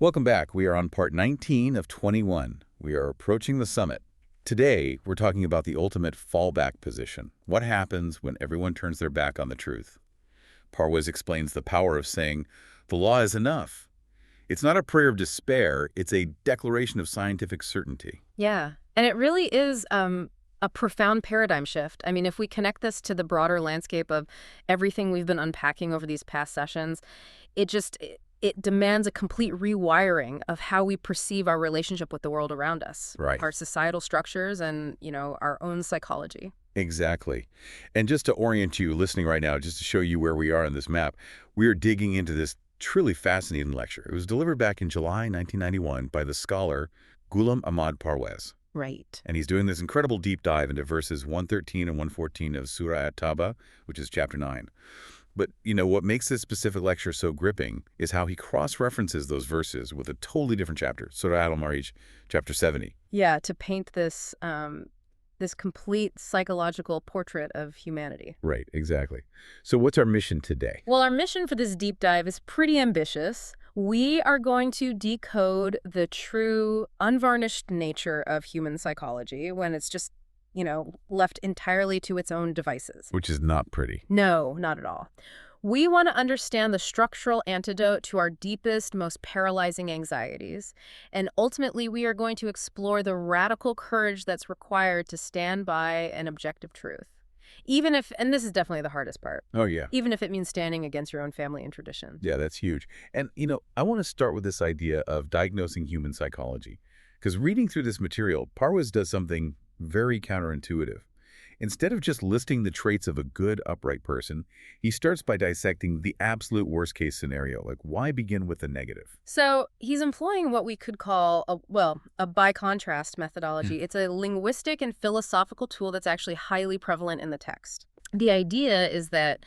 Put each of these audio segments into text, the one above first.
Welcome back. We are on part 19 of 21. We are approaching the summit. Today, we're talking about the ultimate fallback position. What happens when everyone turns their back on the truth? Parwez explains the power of saying, the law is enough. It's not a prayer of despair, it's a declaration of scientific certainty. Yeah, and it really is a profound paradigm shift. I mean, if we connect this to the broader landscape of everything we've been unpacking over these past sessions, it demands a complete rewiring of how we perceive our relationship with the world around us. Right. Our societal structures and, our own psychology. Exactly. And just to orient you listening right now, just to show you where we are on this map, we are digging into this truly fascinating lecture. It was delivered back in July 1991 by the scholar Ghulam Ahmad Parwez. Right. And he's doing this incredible deep dive into verses 113 and 114 of Surah At-Tawbah, which is chapter 9. But, what makes this specific lecture so gripping is how he cross-references those verses with a totally different chapter, Surah Al-Ma'arij, chapter 70. Yeah, to paint this this complete psychological portrait of humanity. Right, exactly. So what's our mission today? Well, our mission for this deep dive is pretty ambitious. We are going to decode the true, unvarnished nature of human psychology when it's just left entirely to its own devices. Which is not pretty. No, not at all. We want to understand the structural antidote to our deepest, most paralyzing anxieties. And ultimately, we are going to explore the radical courage that's required to stand by an objective truth. Even if, and this is definitely the hardest part. Oh, yeah. Even if it means standing against your own family and tradition. Yeah, that's huge. And, I want to start with this idea of diagnosing human psychology. Because reading through this material, Parwez does something very counterintuitive. Instead of just listing the traits of a good, upright person, he starts by dissecting the absolute worst-case scenario. Like, why begin with the negative? So he's employing what we could call a by-contrast methodology. It's a linguistic and philosophical tool that's actually highly prevalent in the text. The idea is that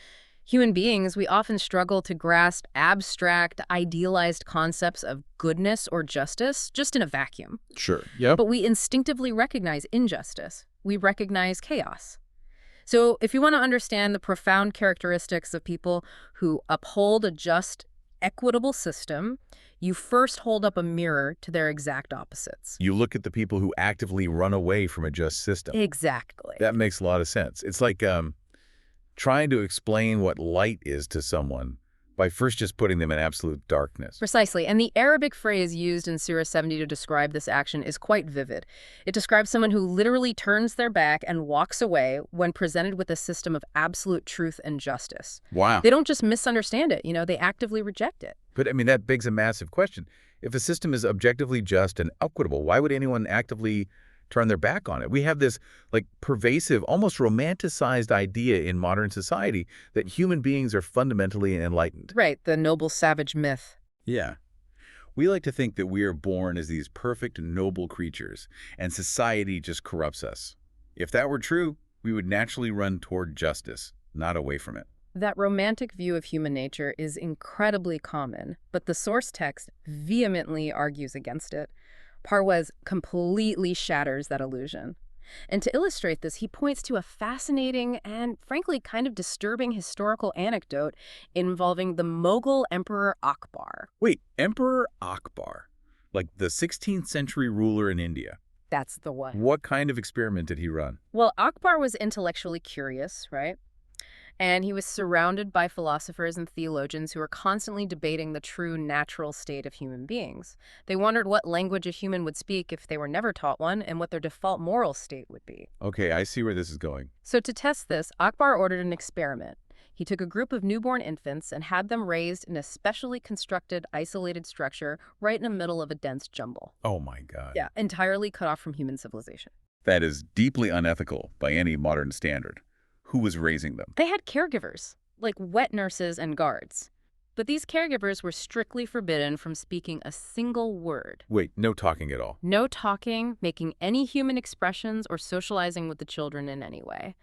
human beings, we often struggle to grasp abstract, idealized concepts of goodness or justice just in a vacuum. Sure, yep. But we instinctively recognize injustice. We recognize chaos. So if you want to understand the profound characteristics of people who uphold a just, equitable system, you first hold up a mirror to their exact opposites. You look at the people who actively run away from a just system. Exactly. That makes a lot of sense. It's like trying to explain what light is to someone by first just putting them in absolute darkness. Precisely. And the Arabic phrase used in Surah 70 to describe this action is quite vivid. It describes someone who literally turns their back and walks away when presented with a system of absolute truth and justice. Wow. They don't just misunderstand it, they actively reject it. But, that begs a massive question. If a system is objectively just and equitable, why would anyone actively turn their back on it? We have this pervasive, almost romanticized idea in modern society that human beings are fundamentally enlightened. Right, the noble savage myth. Yeah. We like to think that we are born as these perfect, noble creatures, and society just corrupts us. If that were true, we would naturally run toward justice, not away from it. That romantic view of human nature is incredibly common, but the source text vehemently argues against it. Parwez completely shatters that illusion. And to illustrate this, he points to a fascinating and, frankly, kind of disturbing historical anecdote involving the Mughal Emperor Akbar. Wait, Emperor Akbar? Like the 16th century ruler in India? That's the one. What kind of experiment did he run? Well, Akbar was intellectually curious, right? And he was surrounded by philosophers and theologians who were constantly debating the true natural state of human beings. They wondered what language a human would speak if they were never taught one and what their default moral state would be. Okay, I see where this is going. So to test this, Akbar ordered an experiment. He took a group of newborn infants and had them raised in a specially constructed, isolated structure right in the middle of a dense jungle. Oh my God. Yeah, entirely cut off from human civilization. That is deeply unethical by any modern standard. Who was raising them? They had caregivers, like wet nurses and guards. But these caregivers were strictly forbidden from speaking a single word. Wait, no talking at all? No talking, making any human expressions, or socializing with the children in any way.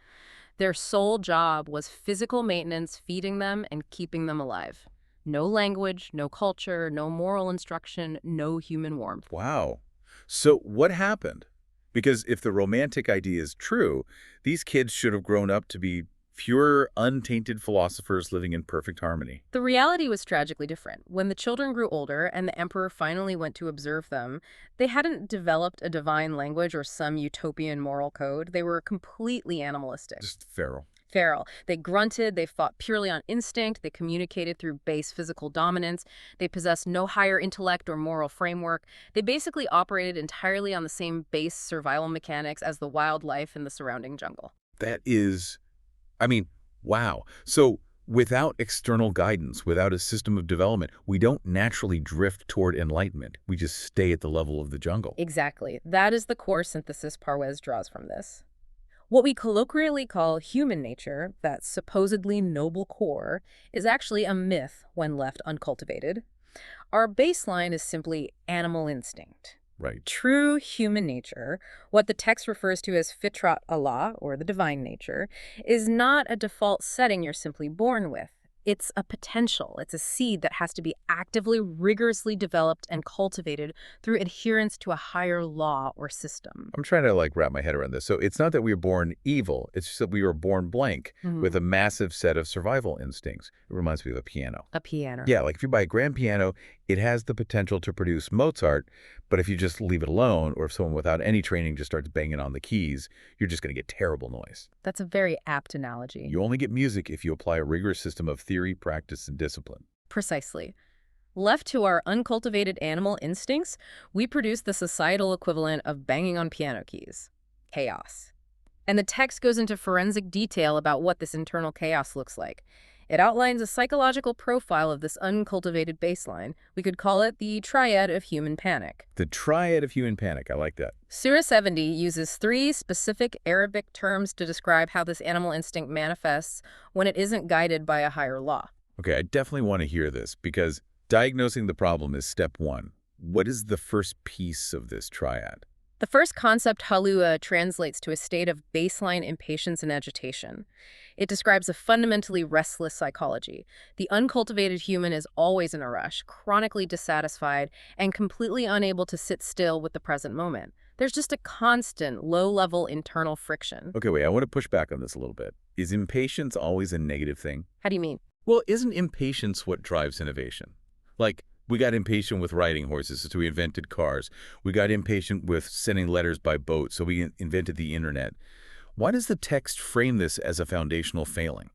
Their sole job was physical maintenance, feeding them and keeping them alive. No language, no culture, no moral instruction, no human warmth. Wow. So what happened? Because if the romantic idea is true, these kids should have grown up to be Fewer untainted philosophers living in perfect harmony. The reality was tragically different. When the children grew older and the emperor finally went to observe them, they hadn't developed a divine language or some utopian moral code. They were completely animalistic. Just feral. Feral. They grunted, they fought purely on instinct, they communicated through base physical dominance, they possessed no higher intellect or moral framework. They basically operated entirely on the same base survival mechanics as the wildlife in the surrounding jungle. That is, I mean, wow. So without external guidance, without a system of development, we don't naturally drift toward enlightenment. We just stay at the level of the jungle. Exactly. That is the core synthesis Parwez draws from this. What we colloquially call human nature, that supposedly noble core, is actually a myth when left uncultivated. Our baseline is simply animal instinct. Right. True human nature, what the text refers to as fitrat Allah, or the divine nature, is not a default setting you're simply born with. It's a potential. It's a seed that has to be actively, rigorously developed and cultivated through adherence to a higher law or system. I'm trying to wrap my head around this. So it's not that we were born evil. It's just that we were born blank with a massive set of survival instincts. It reminds me of a piano. A piano. Yeah, like if you buy a grand piano, it has the potential to produce Mozart, but if you just leave it alone, or if someone without any training just starts banging on the keys, you're just going to get terrible noise. That's a very apt analogy. You only get music if you apply a rigorous system of theory, practice, and discipline. Precisely. Left to our uncultivated animal instincts, we produce the societal equivalent of banging on piano keys. Chaos. And the text goes into forensic detail about what this internal chaos looks like. It outlines a psychological profile of this uncultivated baseline. We could call it the triad of human panic. The triad of human panic. I like that. Surah 70 uses 3 specific Arabic terms to describe how this animal instinct manifests when it isn't guided by a higher law. Okay, I definitely want to hear this because diagnosing the problem is step 1. What is the first piece of this triad? The first concept, halua, translates to a state of baseline impatience and agitation. It describes a fundamentally restless psychology. The uncultivated human is always in a rush, chronically dissatisfied, and completely unable to sit still with the present moment. There's just a constant, low-level internal friction. Okay, wait, I want to push back on this a little bit. Is impatience always a negative thing? How do you mean? Well, isn't impatience what drives innovation? Like, we got impatient with riding horses, so we invented cars. We got impatient with sending letters by boat, so we invented the internet. Why does the text frame this as a foundational failing?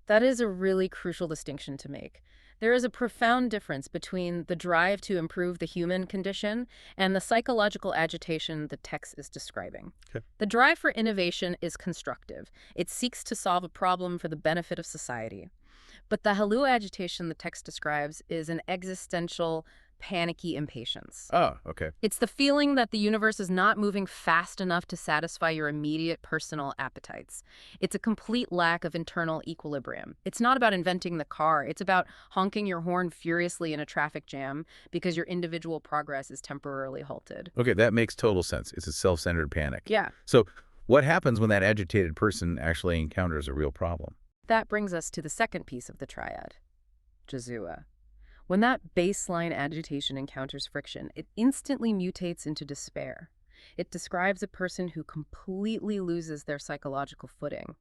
That is a really crucial distinction to make. There is a profound difference between the drive to improve the human condition and the psychological agitation the text is describing. Okay. The drive for innovation is constructive. It seeks to solve a problem for the benefit of society. But the halua agitation the text describes is an existential, panicky impatience. Oh, okay. It's the feeling that the universe is not moving fast enough to satisfy your immediate personal appetites. It's a complete lack of internal equilibrium. It's not about inventing the car. It's about honking your horn furiously in a traffic jam because your individual progress is temporarily halted. Okay, that makes total sense. It's a self-centered panic. Yeah. So what happens when that agitated person actually encounters a real problem? That brings us to the second piece of the triad, jazua. When that baseline agitation encounters friction, it instantly mutates into despair. It describes a person who completely loses their psychological footing,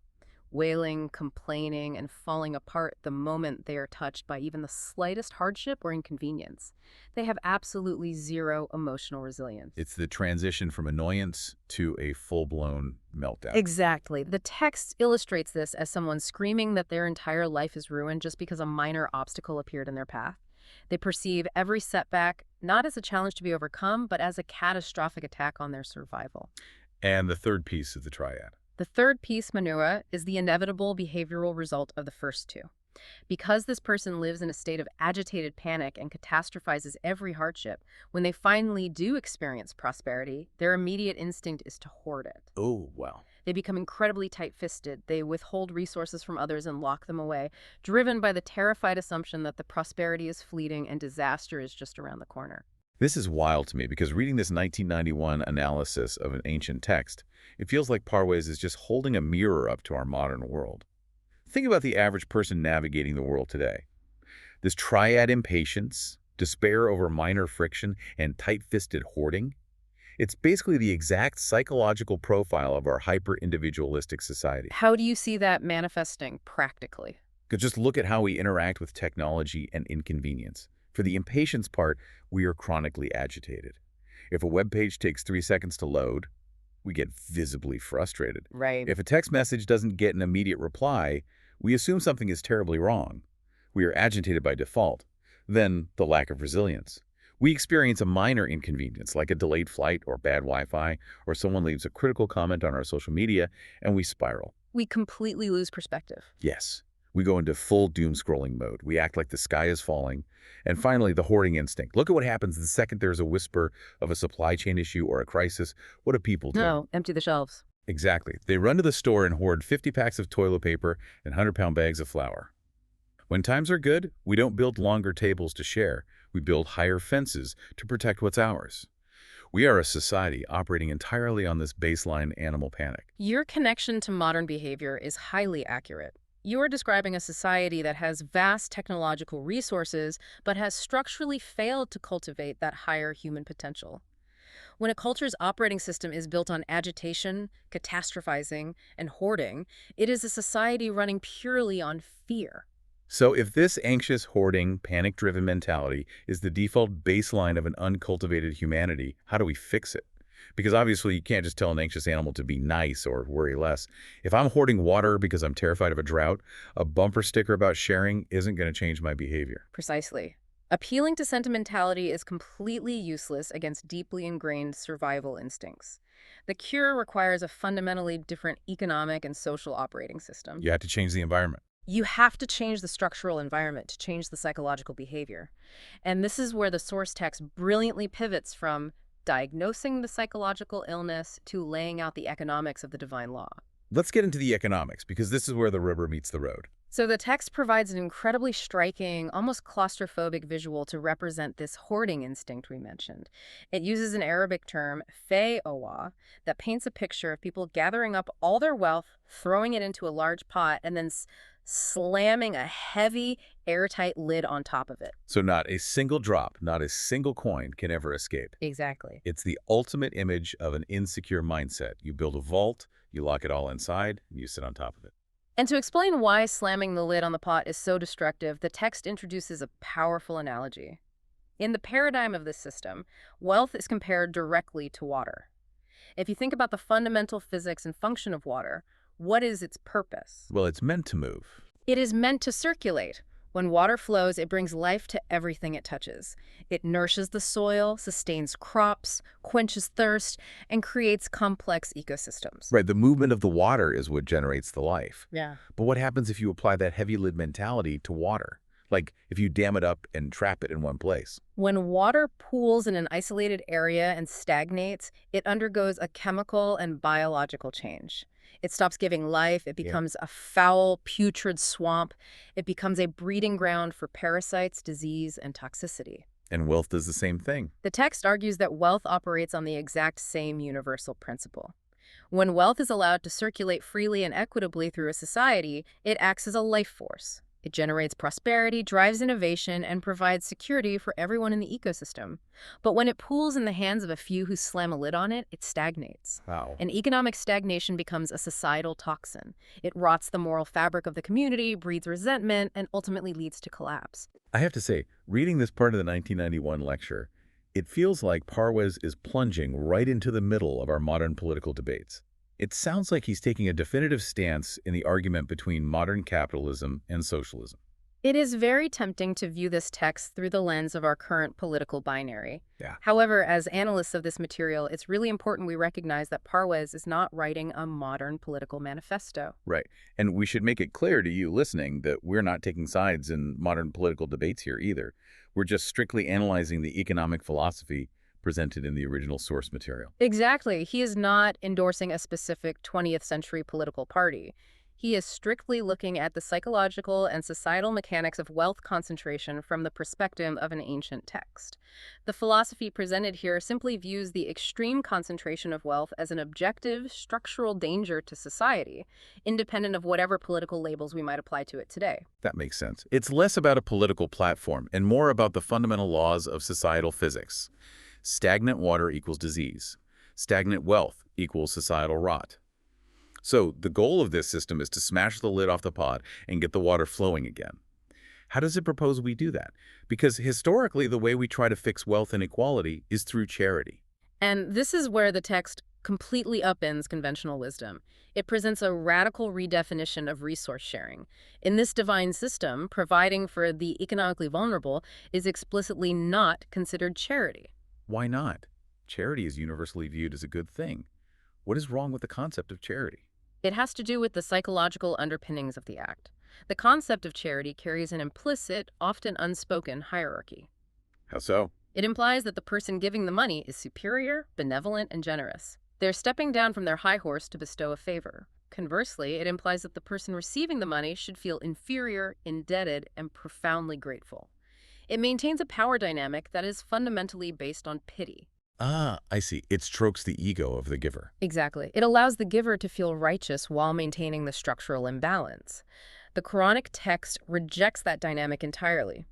wailing, complaining, and falling apart the moment they are touched by even the slightest hardship or inconvenience. They have absolutely zero emotional resilience. It's the transition from annoyance to a full-blown meltdown. Exactly. The text illustrates this as someone screaming that their entire life is ruined just because a minor obstacle appeared in their path. They perceive every setback not as a challenge to be overcome, but as a catastrophic attack on their survival. And the third piece of the triad. The third piece, manua, is the inevitable behavioral result of the first two. Because this person lives in a state of agitated panic and catastrophizes every hardship, when they finally do experience prosperity, their immediate instinct is to hoard it. Oh, wow. They become incredibly tight-fisted. They withhold resources from others and lock them away, driven by the terrified assumption that the prosperity is fleeting and disaster is just around the corner. This is wild to me because reading this 1991 analysis of an ancient text, it feels like Parwez is just holding a mirror up to our modern world. Think about the average person navigating the world today. This triad impatience, despair over minor friction, and tight-fisted hoarding, It's basically the exact psychological profile of our hyper-individualistic society. How do you see that manifesting practically? Just look at how we interact with technology and inconvenience. For the impatience part, we are chronically agitated. If a web page takes 3 seconds to load, we get visibly frustrated. Right. If a text message doesn't get an immediate reply, we assume something is terribly wrong. We are agitated by default. Then, the lack of resilience. We experience a minor inconvenience, like a delayed flight or bad Wi-Fi, or someone leaves a critical comment on our social media, and we spiral. We completely lose perspective. Yes. We go into full doom-scrolling mode. We act like the sky is falling. And finally, the hoarding instinct. Look at what happens the second there's a whisper of a supply chain issue or a crisis. What do people do? No, empty the shelves. Exactly. They run to the store and hoard 50 packs of toilet paper and 100-pound bags of flour. When times are good, we don't build longer tables to share. We build higher fences to protect what's ours. We are a society operating entirely on this baseline animal panic. Your connection to modern behavior is highly accurate. You are describing a society that has vast technological resources, but has structurally failed to cultivate that higher human potential. When a culture's operating system is built on agitation, catastrophizing, and hoarding, it is a society running purely on fear. So if this anxious, hoarding, panic-driven mentality is the default baseline of an uncultivated humanity, how do we fix it? Because obviously you can't just tell an anxious animal to be nice or worry less. If I'm hoarding water because I'm terrified of a drought, a bumper sticker about sharing isn't going to change my behavior. Precisely. Appealing to sentimentality is completely useless against deeply ingrained survival instincts. The cure requires a fundamentally different economic and social operating system. You have to change the environment. You have to change the structural environment to change the psychological behavior. And this is where the source text brilliantly pivots from diagnosing the psychological illness to laying out the economics of the divine law. Let's get into the economics, because this is where the rubber meets the road. So the text provides an incredibly striking, almost claustrophobic visual to represent this hoarding instinct we mentioned. It uses an Arabic term, fay-owa, that paints a picture of people gathering up all their wealth, throwing it into a large pot, and then slamming a heavy, airtight lid on top of it. So not a single drop, not a single coin can ever escape. Exactly. It's the ultimate image of an insecure mindset. You build a vault, you lock it all inside, and you sit on top of it. And to explain why slamming the lid on the pot is so destructive, the text introduces a powerful analogy. In the paradigm of this system, wealth is compared directly to water. If you think about the fundamental physics and function of water, what is its purpose? Well, it's meant to move. It is meant to circulate. When water flows, it brings life to everything it touches. It nourishes the soil, sustains crops, quenches thirst, and creates complex ecosystems. Right, the movement of the water is what generates the life. Yeah. But what happens if you apply that heavy lid mentality to water? Like if you dam it up and trap it in one place? When water pools in an isolated area and stagnates, it undergoes a chemical and biological change. It stops giving life. It becomes a foul, putrid swamp. It becomes a breeding ground for parasites, disease, and toxicity. And wealth does the same thing. The text argues that wealth operates on the exact same universal principle. When wealth is allowed to circulate freely and equitably through a society, it acts as a life force. It generates prosperity, drives innovation, and provides security for everyone in the ecosystem. But when it pools in the hands of a few who slam a lid on it, it stagnates. Wow. And economic stagnation becomes a societal toxin. It rots the moral fabric of the community, breeds resentment, and ultimately leads to collapse. I have to say, reading this part of the 1991 lecture, it feels like Parwez is plunging right into the middle of our modern political debates. It sounds like he's taking a definitive stance in the argument between modern capitalism and socialism. It is very tempting to view this text through the lens of our current political binary. Yeah. However, as analysts of this material, it's really important we recognize that Parwez is not writing a modern political manifesto. Right. And we should make it clear to you listening that we're not taking sides in modern political debates here either. We're just strictly analyzing the economic philosophy presented in the original source material. Exactly. He is not endorsing a specific 20th century political party. He is strictly looking at the psychological and societal mechanics of wealth concentration from the perspective of an ancient text. The philosophy presented here simply views the extreme concentration of wealth as an objective, structural danger to society, independent of whatever political labels we might apply to it today. That makes sense. It's less about a political platform and more about the fundamental laws of societal physics. Stagnant water equals disease. Stagnant wealth equals societal rot. So the goal of this system is to smash the lid off the pot and get the water flowing again. How does it propose we do that? Because historically, the way we try to fix wealth inequality is through charity. And this is where the text completely upends conventional wisdom. It presents a radical redefinition of resource sharing. In this divine system, providing for the economically vulnerable is explicitly not considered charity. Why not? Charity is universally viewed as a good thing. What is wrong with the concept of charity? It has to do with the psychological underpinnings of the act. The concept of charity carries an implicit, often unspoken hierarchy. How so? It implies that the person giving the money is superior, benevolent, and generous. They're stepping down from their high horse to bestow a favor. Conversely, it implies that the person receiving the money should feel inferior, indebted, and profoundly grateful. It maintains a power dynamic that is fundamentally based on pity. Ah, I see. It strokes the ego of the giver. Exactly. It allows the giver to feel righteous while maintaining the structural imbalance. The Quranic text rejects that dynamic entirely.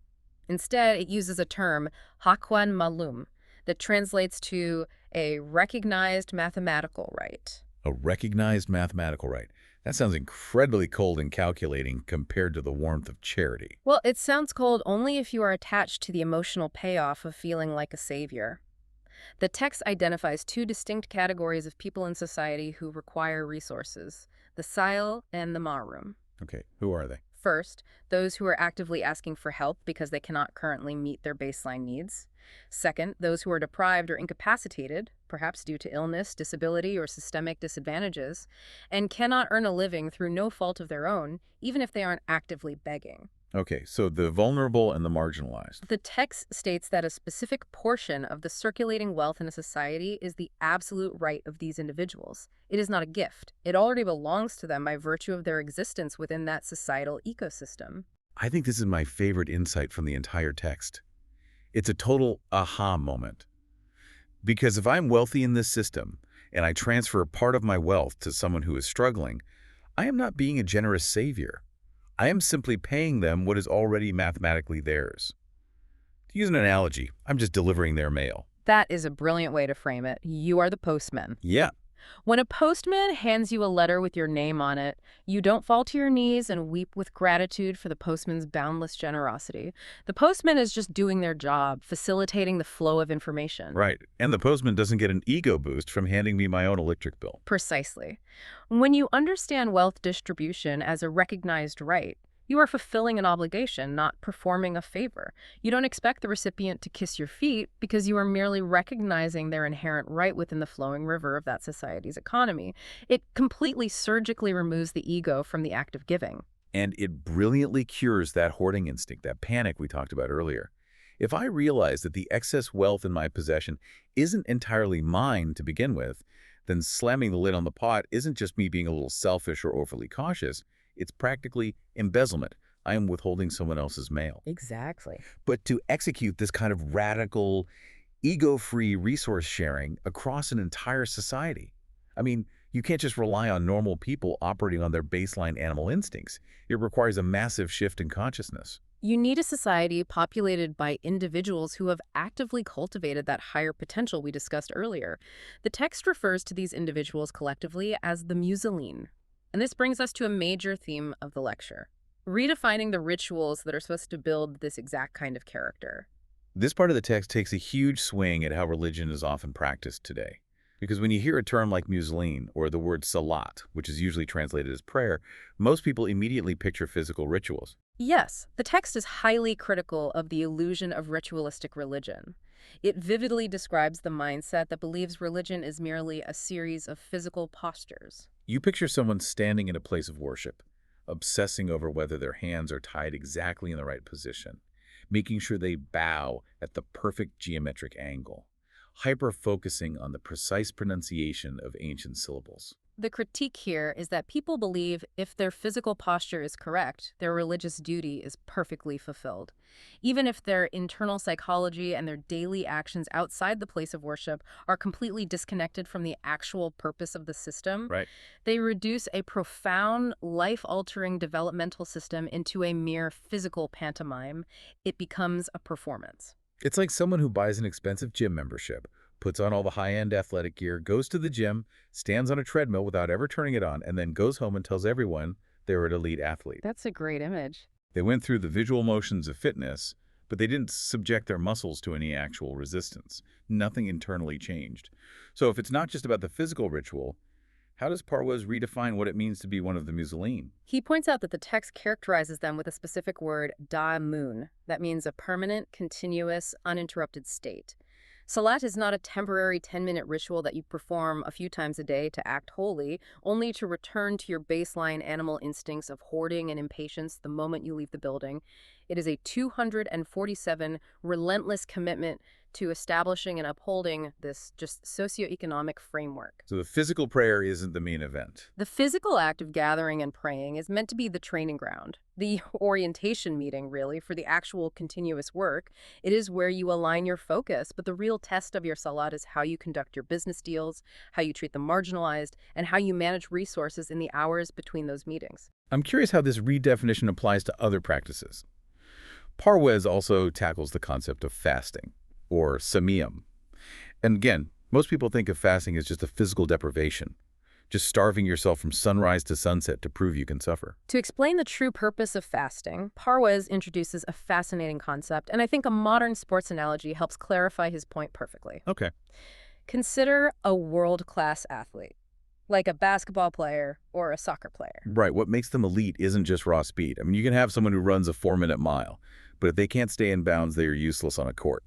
Instead, it uses a term, haqqan ma'lum, that translates to a recognized mathematical right. A recognized mathematical right. That sounds incredibly cold and calculating compared to the warmth of charity. Well, it sounds cold only if you are attached to the emotional payoff of feeling like a savior. The text identifies two distinct categories of people in society who require resources, the sa'il and the mahrum. Okay, who are they? First, those who are actively asking for help because they cannot currently meet their baseline needs. Second, those who are deprived or incapacitated, perhaps due to illness, disability, or systemic disadvantages, and cannot earn a living through no fault of their own, even if they aren't actively begging. Okay, so the vulnerable and the marginalized. The text states that a specific portion of the circulating wealth in a society is the absolute right of these individuals. It is not a gift. It already belongs to them by virtue of their existence within that societal ecosystem. I think this is my favorite insight from the entire text. It's a total aha moment. Because if I'm wealthy in this system and I transfer part of my wealth to someone who is struggling, I am not being a generous savior. I am simply paying them what is already mathematically theirs. To use an analogy, I'm just delivering their mail. That is a brilliant way to frame it. You are the postman. Yeah. When a postman hands you a letter with your name on it, you don't fall to your knees and weep with gratitude for the postman's boundless generosity. The postman is just doing their job, facilitating the flow of information. Right. And the postman doesn't get an ego boost from handing me my own electric bill. Precisely. When you understand wealth distribution as a recognized right, you are fulfilling an obligation, not performing a favor. You don't expect the recipient to kiss your feet because you are merely recognizing their inherent right within the flowing river of that society's economy. It completely surgically removes the ego from the act of giving. And it brilliantly cures that hoarding instinct, that panic we talked about earlier. If I realize that the excess wealth in my possession isn't entirely mine to begin with, then slamming the lid on the pot isn't just me being a little selfish or overly cautious. It's practically embezzlement. I am withholding someone else's mail. Exactly. But to execute this kind of radical, ego-free resource sharing across an entire society, I mean, you can't just rely on normal people operating on their baseline animal instincts. It requires a massive shift in consciousness. You need a society populated by individuals who have actively cultivated that higher potential we discussed earlier. The text refers to these individuals collectively as the Mushrikeen. And this brings us to a major theme of the lecture, redefining the rituals that are supposed to build this exact kind of character. This part of the text takes a huge swing at how religion is often practiced today. Because when you hear a term like Mushrikeen or the word salat, which is usually translated as prayer, most people immediately picture physical rituals. Yes, the text is highly critical of the illusion of ritualistic religion. It vividly describes the mindset that believes religion is merely a series of physical postures. You picture someone standing in a place of worship, obsessing over whether their hands are tied exactly in the right position, making sure they bow at the perfect geometric angle, hyper-focusing on the precise pronunciation of ancient syllables. The critique here is that people believe if their physical posture is correct, their religious duty is perfectly fulfilled. Even if their internal psychology and their daily actions outside the place of worship are completely disconnected from the actual purpose of the system, Right. they reduce a profound, life-altering developmental system into a mere physical pantomime. It becomes a performance. It's like someone who buys an expensive gym membership, puts on all the high-end athletic gear, goes to the gym, stands on a treadmill without ever turning it on, and then goes home and tells everyone they're an elite athlete. That's a great image. They went through the visual motions of fitness, but they didn't subject their muscles to any actual resistance. Nothing internally changed. So if it's not just about the physical ritual, how does Parwez redefine what it means to be one of the Mushrikeen? He points out that the text characterizes them with a specific word, da'amun, that means a permanent, continuous, uninterrupted state. Salat is not a temporary 10-minute ritual that you perform a few times a day to act holy, only to return to your baseline animal instincts of hoarding and impatience the moment you leave the building. It is a 247 relentless commitment to establishing and upholding this just socioeconomic framework. So the physical prayer isn't the main event. The physical act of gathering and praying is meant to be the training ground, the orientation meeting, really, for the actual continuous work. It is where you align your focus, but the real test of your salat is how you conduct your business deals, how you treat the marginalized, and how you manage resources in the hours between those meetings. I'm curious how this redefinition applies to other practices. Parwez also tackles the concept of fasting, or samiyam. And again, most people think of fasting as just a physical deprivation, just starving yourself from sunrise to sunset to prove you can suffer. To explain the true purpose of fasting, Parwez introduces a fascinating concept, and I think a modern sports analogy helps clarify his point perfectly. Okay. Consider a world-class athlete, like a basketball player or a soccer player. Right. What makes them elite isn't just raw speed. I mean, you can have someone who runs a 4-minute mile, but if they can't stay in bounds, they are useless on a court.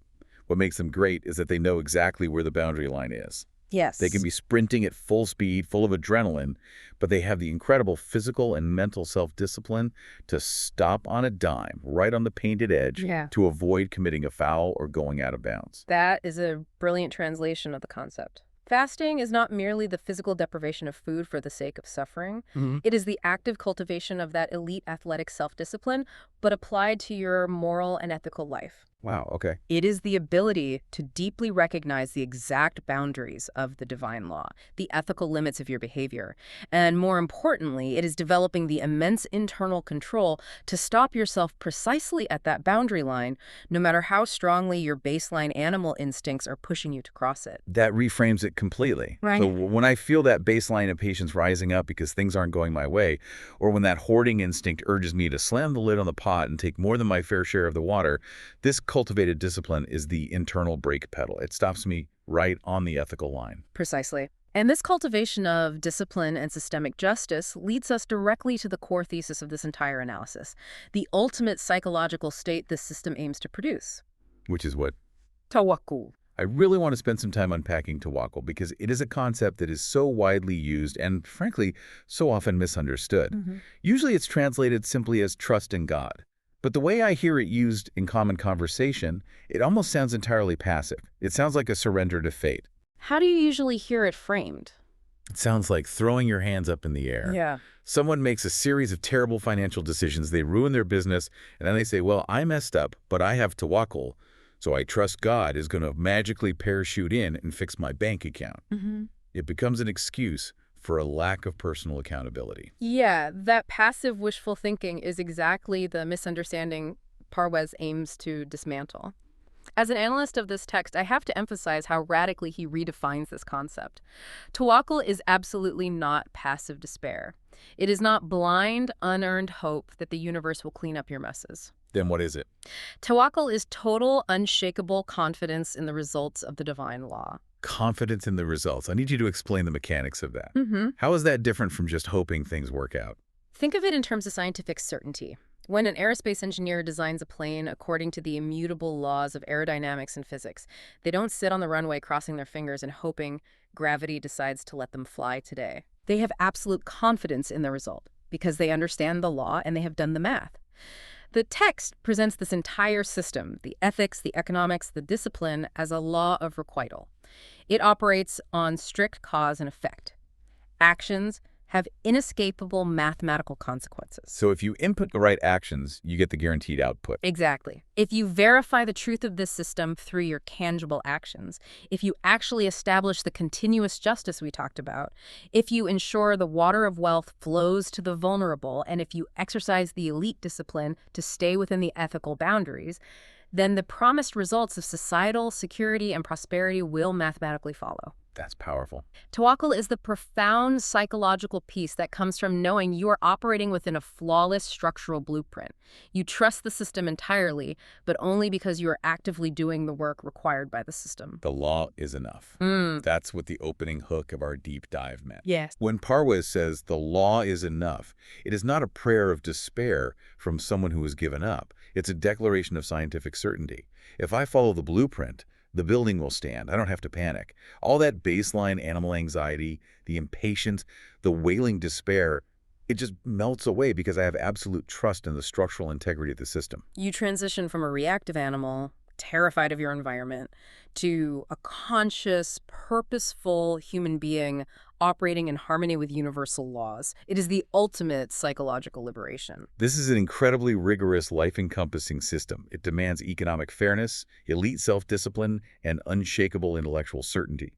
What makes them great is that they know exactly where the boundary line is. Yes. They can be sprinting at full speed, full of adrenaline, but they have the incredible physical and mental self-discipline to stop on a dime, right on the painted edge, to avoid committing a foul or going out of bounds. That is a brilliant translation of the concept. Fasting is not merely the physical deprivation of food for the sake of suffering. It is the active cultivation of that elite athletic self-discipline, but applied to your moral and ethical life. Wow, okay. It is the ability to deeply recognize the exact boundaries of the divine law, the ethical limits of your behavior. And more importantly, it is developing the immense internal control to stop yourself precisely at that boundary line, no matter how strongly your baseline animal instincts are pushing you to cross it. That reframes it completely. Right. So when I feel that baseline impatience rising up because things aren't going my way, or when that hoarding instinct urges me to slam the lid on the pot and take more than my fair share of the water, this cultivated discipline is the internal brake pedal. It stops me right on the ethical line. Precisely. And this cultivation of discipline and systemic justice leads us directly to the core thesis of this entire analysis, the ultimate psychological state this system aims to produce. Which is what? Tawakkul. I really want to spend some time unpacking tawakkul because it is a concept that is so widely used and, frankly, so often misunderstood. Usually it's translated simply as trust in God. But the way I hear it used in common conversation, it almost sounds entirely passive. It sounds like a surrender to fate. How do you usually hear it framed? It sounds like throwing your hands up in the air. Yeah. Someone makes a series of terrible financial decisions. They ruin their business, and then they say, well, I messed up, but I have tawakkul, so I trust God is going to magically parachute in and fix my bank account. It becomes an excuse for a lack of personal accountability. Yeah, that passive wishful thinking is exactly the misunderstanding Parwez aims to dismantle. As an analyst of this text, I have to emphasize how radically he redefines this concept. Tawakkul is absolutely not passive despair. It is not blind, unearned hope that the universe will clean up your messes. Then what is it? Tawakkul is total, unshakable confidence in the results of the divine law. Confidence in the results. I need you to explain the mechanics of that. How is that different from just hoping things work out? Think of it in terms of scientific certainty. When an aerospace engineer designs a plane according to the immutable laws of aerodynamics and physics, they don't sit on the runway crossing their fingers and hoping gravity decides to let them fly today. They have absolute confidence in the result because they understand the law and they have done the math. The text presents this entire system, the ethics, the economics, the discipline, as a law of requital. It operates on strict cause and effect. Actions have inescapable mathematical consequences. So if you input the right actions, you get the guaranteed output. Exactly. If you verify the truth of this system through your tangible actions, if you actually establish the continuous justice we talked about, if you ensure the water of wealth flows to the vulnerable, and if you exercise the elite discipline to stay within the ethical boundaries, then the promised results of societal security and prosperity will mathematically follow. That's powerful. Tawakkul is the profound psychological piece that comes from knowing you are operating within a flawless structural blueprint. You trust the system entirely, but only because you are actively doing the work required by the system. The law is enough. That's what the opening hook of our deep dive meant. Yes. When Parwez says the law is enough, it is not a prayer of despair from someone who has given up. It's a declaration of scientific certainty. If I follow the blueprint, the building will stand. I don't have to panic. All that baseline animal anxiety, the impatience, the wailing despair, it just melts away because I have absolute trust in the structural integrity of the system. You transition from a reactive animal, terrified of your environment, to a conscious, purposeful human being operating in harmony with universal laws. It is the ultimate psychological liberation. This is an incredibly rigorous, life-encompassing system. It demands economic fairness, elite self-discipline, and unshakable intellectual certainty.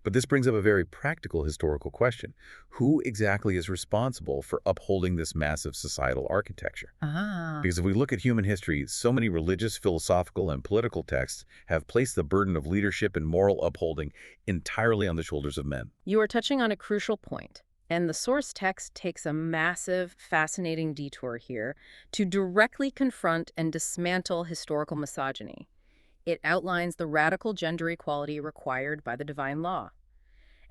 But this brings up a very practical historical question. Who exactly is responsible for upholding this massive societal architecture? Because if we look at human history, so many religious, philosophical, and political texts have placed the burden of leadership and moral upholding entirely on the shoulders of men. You are touching on a crucial point, and the source text takes a massive, fascinating detour here to directly confront and dismantle historical misogyny. It outlines the radical gender equality required by the divine law.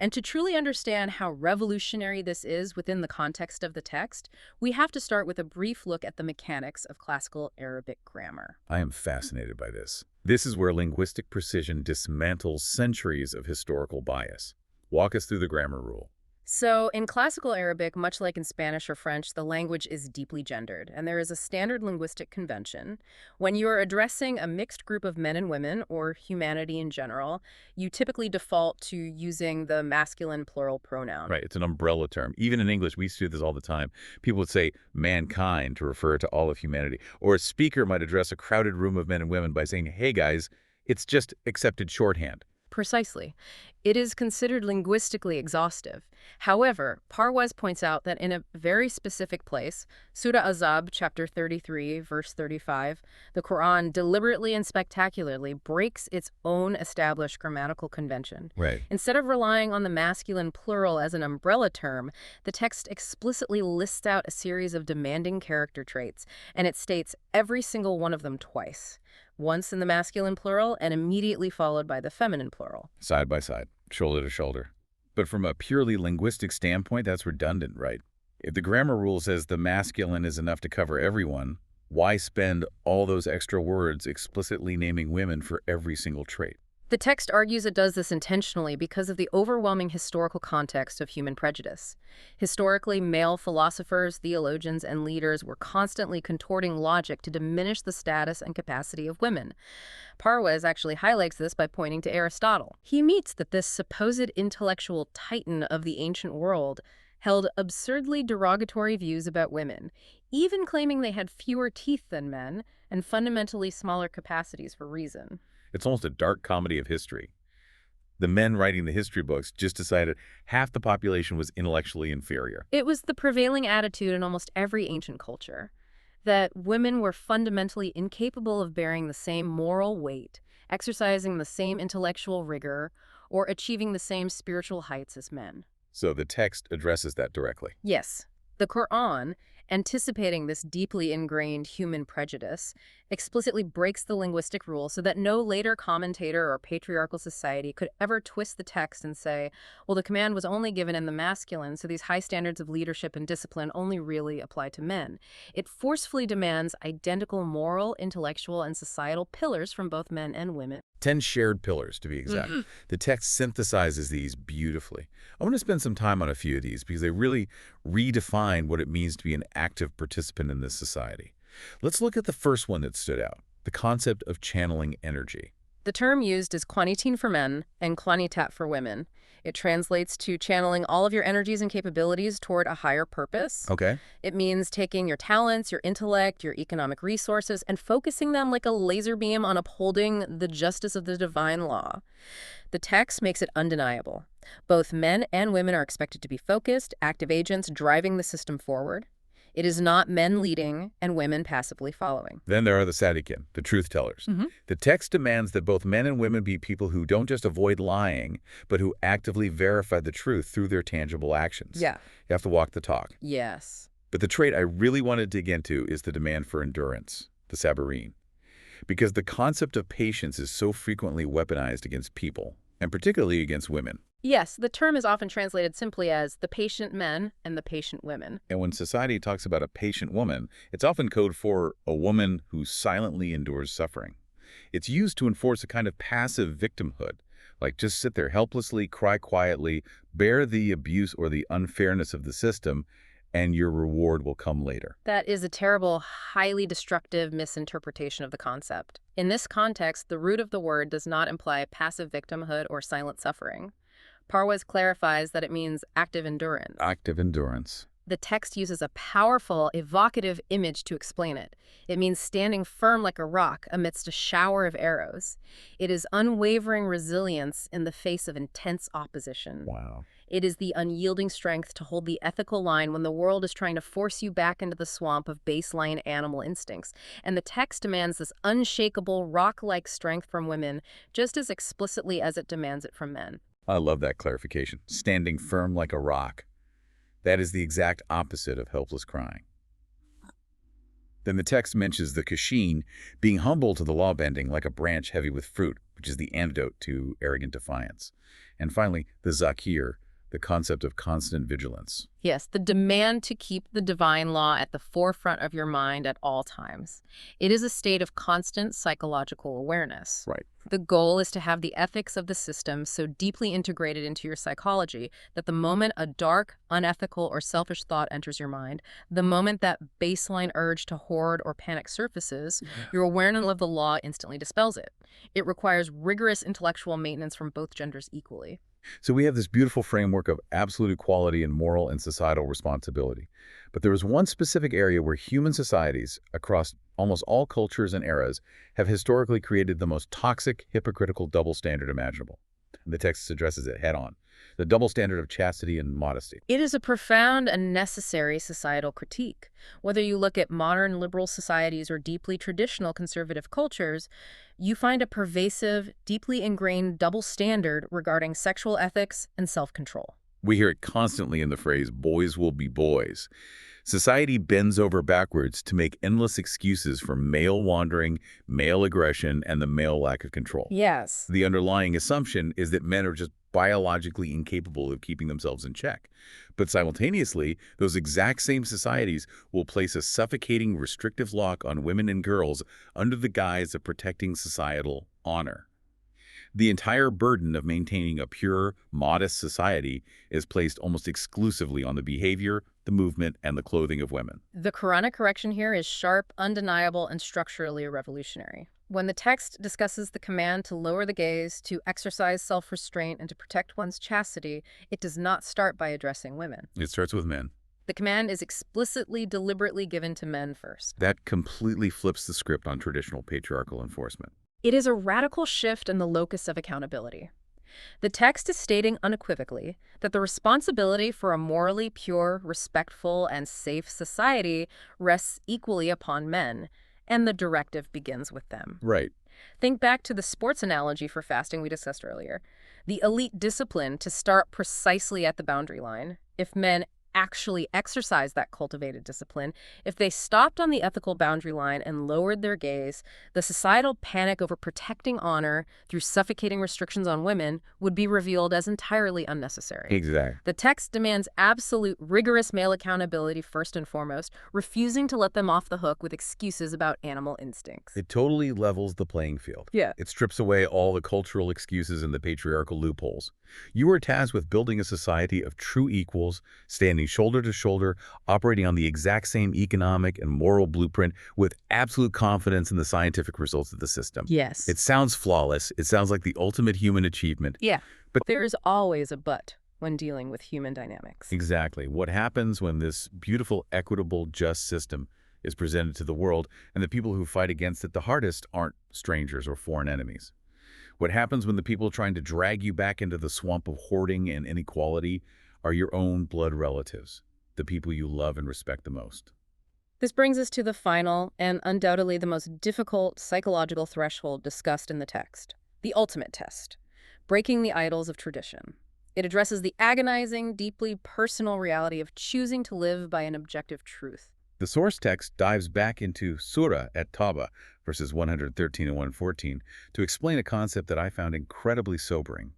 And to truly understand how revolutionary this is within the context of the text, we have to start with a brief look at the mechanics of classical Arabic grammar. I am fascinated by this. This is where linguistic precision dismantles centuries of historical bias. Walk us through the grammar rule. So, in classical Arabic, much like in Spanish or French, the language is deeply gendered, and there is a standard linguistic convention. When you are addressing a mixed group of men and women, or humanity in general, you typically default to using the masculine plural pronoun. Right, it's an umbrella term. Even in English, we used to do this all the time. People would say mankind to refer to all of humanity. Or a speaker might address a crowded room of men and women by saying, hey guys, it's just accepted shorthand. Precisely. It is considered linguistically exhaustive. However, Parwez points out that in a very specific place, Surah Azar, chapter 33, verse 35, the Quran deliberately and spectacularly breaks its own established grammatical convention. Right. Instead of relying on the masculine plural as an umbrella term, the text explicitly lists out a series of demanding character traits, and it states every single one of them twice. Once in the masculine plural and immediately followed by the feminine plural. Side by side, shoulder to shoulder. But from a purely linguistic standpoint, that's redundant, right? If the grammar rule says the masculine is enough to cover everyone, why spend all those extra words explicitly naming women for every single trait? The text argues it does this intentionally because of the overwhelming historical context of human prejudice. Historically, male philosophers, theologians, and leaders were constantly contorting logic to diminish the status and capacity of women. Parwez actually highlights this by pointing to Aristotle. He meets that this supposed intellectual titan of the ancient world held absurdly derogatory views about women, even claiming they had fewer teeth than men and fundamentally smaller capacities for reason. It's almost a dark comedy of history. The men writing the history books just decided half the population was intellectually inferior. It was the prevailing attitude in almost every ancient culture, that women were fundamentally incapable of bearing the same moral weight, exercising the same intellectual rigor, or achieving the same spiritual heights as men. So the text addresses that directly. Yes. The Quran, anticipating this deeply ingrained human prejudice, explicitly breaks the linguistic rule so that no later commentator or patriarchal society could ever twist the text and say, well, the command was only given in the masculine, so these high standards of leadership and discipline only really apply to men. It forcefully demands identical moral, intellectual, and societal pillars from both men and women. 10 shared pillars, to be exact. The text synthesizes these beautifully. I want to spend some time on a few of these because they really redefine what it means to be an active participant in this society. Let's look at the first one that stood out, the concept of channeling energy. The term used is quanitin for men and quanitat for women. It translates to channeling all of your energies and capabilities toward a higher purpose. Okay. It means taking your talents, your intellect, your economic resources, and focusing them like a laser beam on upholding the justice of the divine law. The text makes it undeniable. Both men and women are expected to be focused, active agents driving the system forward. It is not men leading and women passively following. Then there are the Sadiqin, the truth tellers. The text demands that both men and women be people who don't just avoid lying, but who actively verify the truth through their tangible actions. Yeah. You have to walk the talk. Yes. But the trait I really want to dig into is the demand for endurance, the saboteur. Because the concept of patience is so frequently weaponized against people, and particularly against women. Yes, the term is often translated simply as the patient men and the patient women. And when society talks about a patient woman, it's often code for a woman who silently endures suffering. It's used to enforce a kind of passive victimhood, like just sit there helplessly, cry quietly, bear the abuse or the unfairness of the system, and your reward will come later. That is a terrible, highly destructive misinterpretation of the concept. In this context, the root of the word does not imply passive victimhood or silent suffering. Parwez clarifies that it means active endurance. Active endurance. The text uses a powerful, evocative image to explain it. It means standing firm like a rock amidst a shower of arrows. It is unwavering resilience in the face of intense opposition. Wow. It is the unyielding strength to hold the ethical line when the world is trying to force you back into the swamp of baseline animal instincts. And the text demands this unshakable, rock-like strength from women just as explicitly as it demands it from men. I love that clarification. Standing firm like a rock. That is the exact opposite of helpless crying. Then the text mentions the kashin being humble to the law-bending like a branch heavy with fruit, which is the antidote to arrogant defiance. And finally, the zakir, the concept of constant vigilance. Yes, the demand to keep the divine law at the forefront of your mind at all times. It is a state of constant psychological awareness. Right. The goal is to have the ethics of the system so deeply integrated into your psychology that the moment a dark, unethical, or selfish thought enters your mind, the moment that baseline urge to hoard or panic surfaces, your awareness of the law instantly dispels it. It requires rigorous intellectual maintenance from both genders equally. So we have this beautiful framework of absolute equality and moral and societal responsibility. But there is one specific area where human societies, across almost all cultures and eras, have historically created the most toxic, hypocritical double standard imaginable. And the text addresses it head-on. The double standard of chastity and modesty. It is a profound and necessary societal critique. Whether you look at modern liberal societies or deeply traditional conservative cultures, you find a pervasive, deeply ingrained double standard regarding sexual ethics and self-control. We hear it constantly in the phrase, boys will be boys. Society bends over backwards to make endless excuses for male wandering, male aggression, and the male lack of control. Yes. The underlying assumption is that men are just biologically incapable of keeping themselves in check. But simultaneously, those exact same societies will place a suffocating restrictive lock on women and girls under the guise of protecting societal honor. The entire burden of maintaining a pure, modest society is placed almost exclusively on the behavior, the movement, and the clothing of women. The Quranic correction here is sharp, undeniable, and structurally revolutionary. When the text discusses the command to lower the gaze, to exercise self-restraint, and to protect one's chastity, it does not start by addressing women. It starts with men. The command is explicitly, deliberately given to men first. That completely flips the script on traditional patriarchal enforcement. It is a radical shift in the locus of accountability. The text is stating unequivocally that the responsibility for a morally pure, respectful, and safe society rests equally upon men, and the directive begins with them. Right. Think back to the sports analogy for fasting we discussed earlier. The elite discipline to start precisely at the boundary line. If men actually exercised that cultivated discipline, if they stopped on the ethical boundary line and lowered their gaze, the societal panic over protecting honor through suffocating restrictions on women would be revealed as entirely unnecessary. Exactly. The text demands absolute, rigorous male accountability first and foremost, refusing to let them off the hook with excuses about animal instincts. It totally levels the playing field. Yeah. It strips away all the cultural excuses and the patriarchal loopholes. You are tasked with building a society of true equals, standing shoulder to shoulder, operating on the exact same economic and moral blueprint with absolute confidence in the scientific results of the system. Yes. It sounds flawless. It sounds like the ultimate human achievement. Yeah. But there is always a but when dealing with human dynamics. Exactly. What happens when this beautiful, equitable, just system is presented to the world and the people who fight against it the hardest aren't strangers or foreign enemies? What happens when the people trying to drag you back into the swamp of hoarding and inequality are your own blood relatives, the people you love and respect the most? This brings us to the final and undoubtedly the most difficult psychological threshold discussed in the text, the ultimate test, breaking the idols of tradition. It addresses the agonizing, deeply personal reality of choosing to live by an objective truth. The source text dives back into Surah At-Tawbah, verses 113 and 114, to explain a concept that I found incredibly sobering.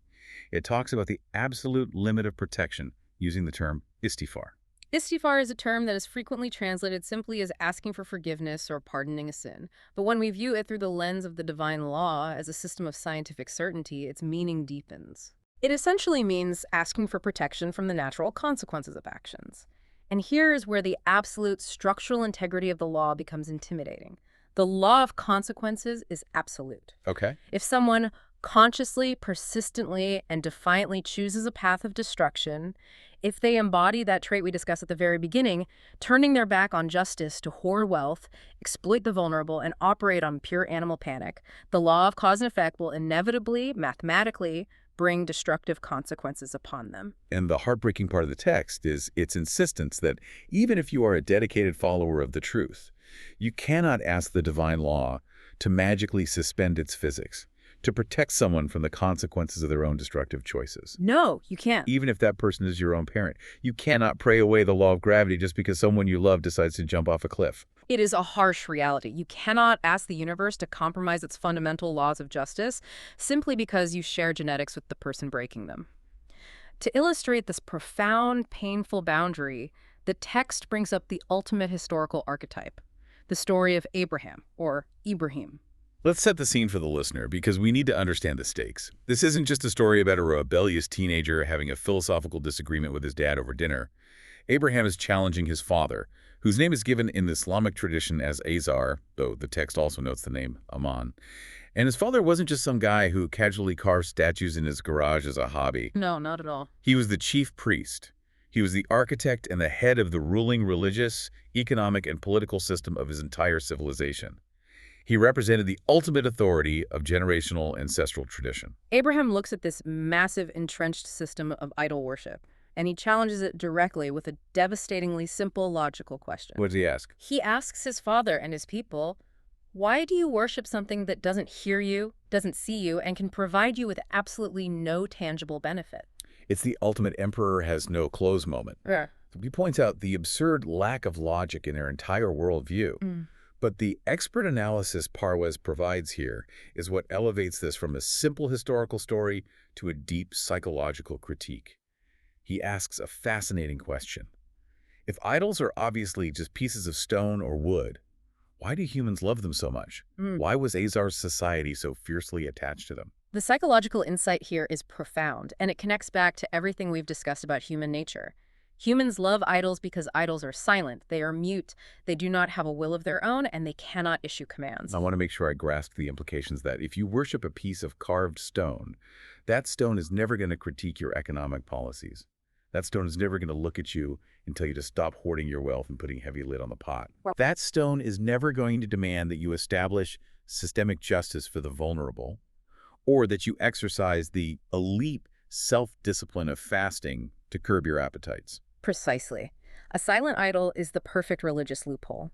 It talks about the absolute limit of protection, using the term Istighfar. Istighfar is a term that is frequently translated simply as asking for forgiveness or pardoning a sin. But when we view it through the lens of the divine law as a system of scientific certainty, its meaning deepens. It essentially means asking for protection from the natural consequences of actions. And here is where the absolute structural integrity of the law becomes intimidating. The law of consequences is absolute. Okay. If someone consciously, persistently, and defiantly chooses a path of destruction, if they embody that trait we discussed at the very beginning, turning their back on justice to hoard wealth, exploit the vulnerable, and operate on pure animal panic, the law of cause and effect will inevitably, mathematically, bring destructive consequences upon them. And the heartbreaking part of the text is its insistence that even if you are a dedicated follower of the truth, you cannot ask the divine law to magically suspend its physics, to protect someone from the consequences of their own destructive choices. No, you can't. Even if that person is your own parent, you cannot pray away the law of gravity just because someone you love decides to jump off a cliff. It is a harsh reality. You cannot ask the universe to compromise its fundamental laws of justice simply because you share genetics with the person breaking them. To illustrate this profound, painful boundary, the text brings up the ultimate historical archetype, the story of Abraham, or Ibrahim. Let's set the scene for the listener, because we need to understand the stakes. This isn't just a story about a rebellious teenager having a philosophical disagreement with his dad over dinner. Abraham is challenging his father, whose name is given in the Islamic tradition as Azar, though the text also notes the name Aman. And his father wasn't just some guy who casually carved statues in his garage as a hobby. No, not at all. He was the chief priest. He was the architect and the head of the ruling religious, economic, and political system of his entire civilization. He represented the ultimate authority of generational ancestral tradition. Abraham looks at this massive entrenched system of idol worship, and he challenges it directly with a devastatingly simple logical question. What does he ask? He asks his father and his people, why do you worship something that doesn't hear you, doesn't see you, and can provide you with absolutely no tangible benefit? It's the ultimate emperor has no clothes moment. Yeah. He points out the absurd lack of logic in their entire worldview. But the expert analysis Parwez provides here is what elevates this from a simple historical story to a deep psychological critique. He asks a fascinating question. If idols are obviously just pieces of stone or wood, why do humans love them so much? Why was Azar's society so fiercely attached to them? The psychological insight here is profound, and it connects back to everything we've discussed about human nature. Humans love idols because idols are silent, they are mute, they do not have a will of their own, and they cannot issue commands. I want to make sure I grasp the implications that if you worship a piece of carved stone, that stone is never going to critique your economic policies. That stone is never going to look at you and tell you to stop hoarding your wealth and putting heavy lid on the pot. That stone is never going to demand that you establish systemic justice for the vulnerable, or that you exercise the elite self-discipline of fasting to curb your appetites. Precisely. A silent idol is the perfect religious loophole.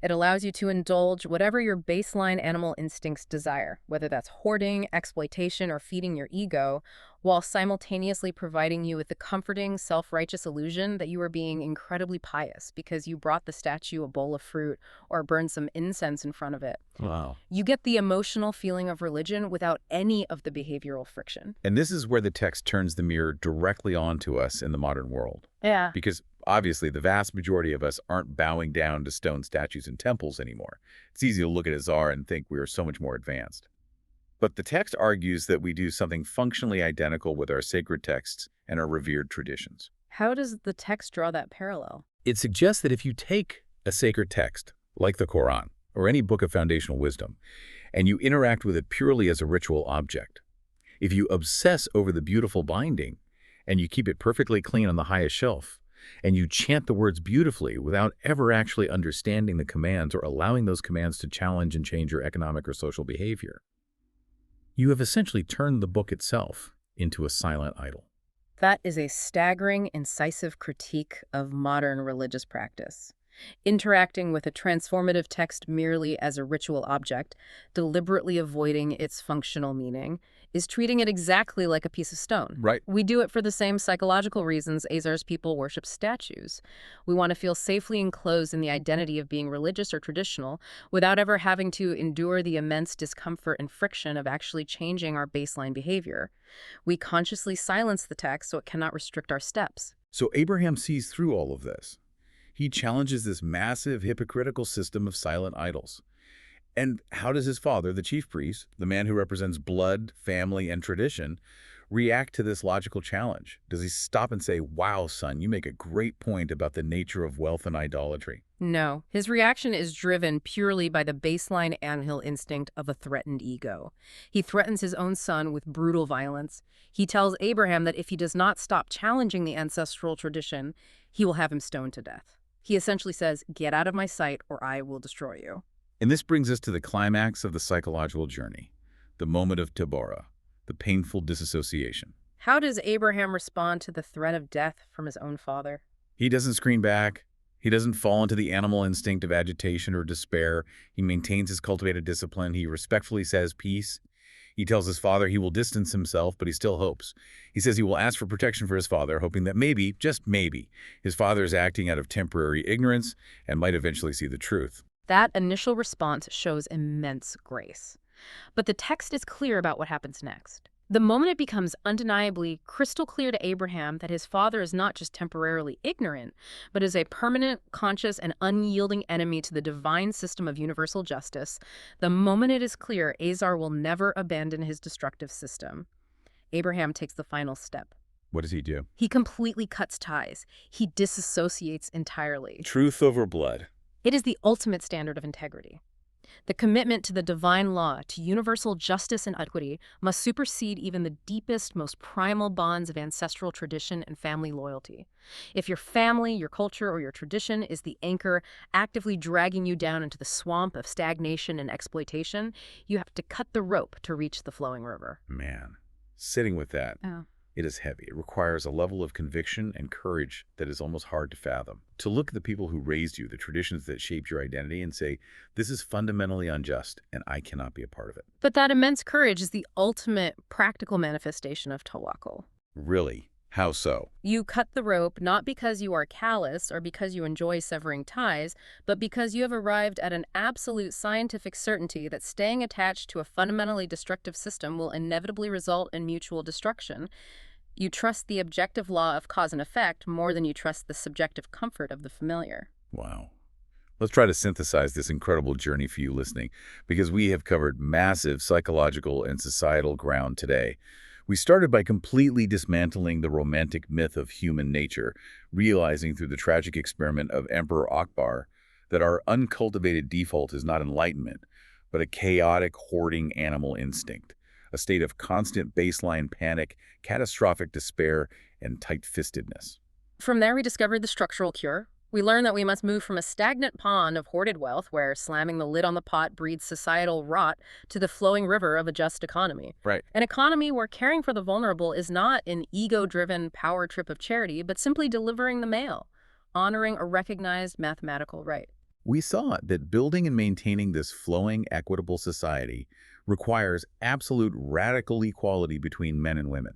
It allows you to indulge whatever your baseline animal instincts desire, whether that's hoarding, exploitation, or feeding your ego, while simultaneously providing you with the comforting, self-righteous illusion that you are being incredibly pious because you brought the statue a bowl of fruit or burned some incense in front of it. Wow. You get the emotional feeling of religion without any of the behavioral friction. And this is where the text turns the mirror directly onto us in the modern world. Yeah. Because obviously the vast majority of us aren't bowing down to stone statues in temples anymore. It's easy to look at Azar and think we are so much more advanced. But the text argues that we do something functionally identical with our sacred texts and our revered traditions. How does the text draw that parallel? It suggests that if you take a sacred text, like the Quran, or any book of foundational wisdom, and you interact with it purely as a ritual object, if you obsess over the beautiful binding, and you keep it perfectly clean on the highest shelf, and you chant the words beautifully without ever actually understanding the commands or allowing those commands to challenge and change your economic or social behavior, you have essentially turned the book itself into a silent idol. That is a staggering, incisive critique of modern religious practice. interacting with a transformative text merely as a ritual object, deliberately avoiding its functional meaning, is treating it exactly like a piece of stone. Right. We do it for the same psychological reasons Azar's people worship statues. We want to feel safely enclosed in the identity of being religious or traditional without ever having to endure the immense discomfort and friction of actually changing our baseline behavior. We consciously silence the text so it cannot restrict our steps. So Abraham sees through all of this. He challenges this massive hypocritical system of silent idols. And how does his father, the chief priest, the man who represents blood, family, and tradition, react to this logical challenge? Does he stop and say, "Wow, son, you make a great point about the nature of wealth and idolatry"? No, his reaction is driven purely by the baseline anthill instinct of a threatened ego. He threatens his own son with brutal violence. He tells Abraham that if he does not stop challenging the ancestral tradition, he will have him stoned to death. He essentially says, "Get out of my sight or I will destroy you." And this brings us to the climax of the psychological journey, the moment of Tabarra'a, the painful disassociation. How does Abraham respond to the threat of death from his own father? He doesn't scream back. He doesn't fall into the animal instinct of agitation or despair. He maintains his cultivated discipline. He respectfully says peace. He tells his father he will distance himself, but he still hopes. He says he will ask for protection for his father, hoping that maybe, just maybe, his father is acting out of temporary ignorance and might eventually see the truth. That initial response shows immense grace. But the text is clear about what happens next. The moment it becomes undeniably crystal clear to Abraham that his father is not just temporarily ignorant, but is a permanent, conscious, and unyielding enemy to the divine system of universal justice, the moment it is clear Azar will never abandon his destructive system, Abraham takes the final step. What does he do? He completely cuts ties. He disassociates entirely. Truth over blood. It is the ultimate standard of integrity. The commitment to the divine law, to universal justice and equity, must supersede even the deepest, most primal bonds of ancestral tradition and family loyalty. If your family, your culture, or your tradition is the anchor actively dragging you down into the swamp of stagnation and exploitation, you have to cut the rope to reach the flowing river. Man, sitting with that. Oh. It is heavy. It requires a level of conviction and courage that is almost hard to fathom. To look at the people who raised you, the traditions that shaped your identity, and say, this is fundamentally unjust, and I cannot be a part of it. But that immense courage is the ultimate practical manifestation of tawakkul. Really? How so? You cut the rope not because you are callous or because you enjoy severing ties, but because you have arrived at an absolute scientific certainty that staying attached to a fundamentally destructive system will inevitably result in mutual destruction. You trust the objective law of cause and effect more than you trust the subjective comfort of the familiar. Wow. Let's try to synthesize this incredible journey for you listening, because we have covered massive psychological and societal ground today. We started by completely dismantling the romantic myth of human nature, realizing through the tragic experiment of Emperor Akbar that our uncultivated default is not enlightenment, but a chaotic, hoarding animal instinct, a state of constant baseline panic, catastrophic despair, and tight-fistedness. From there, we discovered the structural cure. We learned that we must move from a stagnant pond of hoarded wealth, where slamming the lid on the pot breeds societal rot, to the flowing river of a just economy. Right. An economy where caring for the vulnerable is not an ego-driven power trip of charity, but simply delivering the mail, honoring a recognized mathematical right. We saw that building and maintaining this flowing, equitable society requires absolute radical equality between men and women.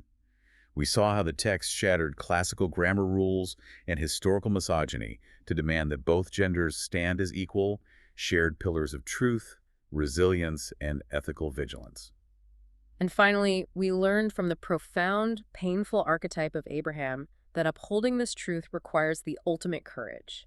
We saw how the text shattered classical grammar rules and historical misogyny to demand that both genders stand as equal, shared pillars of truth, resilience, and ethical vigilance. And finally, we learned from the profound, painful archetype of Abraham that upholding this truth requires the ultimate courage,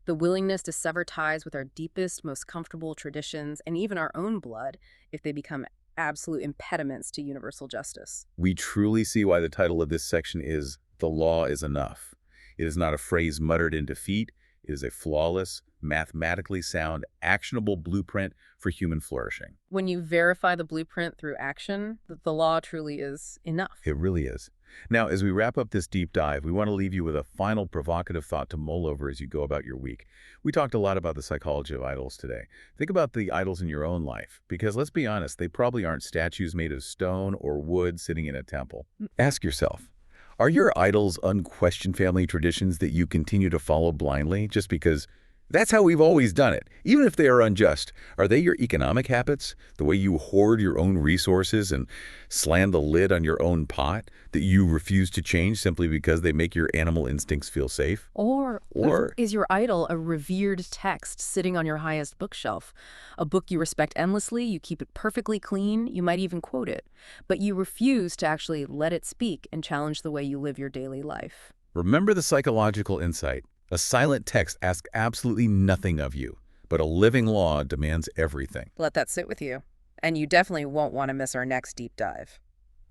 the willingness to sever ties with our deepest, most comfortable traditions and even our own blood if they become absolute impediments to universal justice. We truly see why the title of this section is "The Law is Enough." It is not a phrase muttered in defeat. It is a flawless, mathematically sound, actionable blueprint for human flourishing. When you verify the blueprint through action, the law truly is enough. It really is. Now, as we wrap up this deep dive, we want to leave you with a final provocative thought to mull over as you go about your week. We talked a lot about the psychology of idols today. Think about the idols in your own life, because let's be honest, they probably aren't statues made of stone or wood sitting in a temple. Ask yourself, are your idols unquestioned family traditions that you continue to follow blindly just because That's how we've always done it, even if they are unjust. Are they your economic habits, the way you hoard your own resources and slam the lid on your own pot that you refuse to change simply because they make your animal instincts feel safe? Or Or is your idol a revered text sitting on your highest bookshelf? A book you respect endlessly, you keep it perfectly clean, you might even quote it, but you refuse to actually let it speak and challenge the way you live your daily life. remember the psychological insight. A silent text asks absolutely nothing of you, but a living law demands everything. Let that sit with you. And you definitely won't want to miss our next deep dive.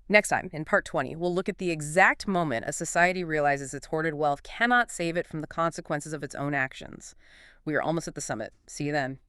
Next time, in part 20, we'll look at the exact moment a society realizes its hoarded wealth cannot save it from the consequences of its own actions. We are almost at the summit. See you then.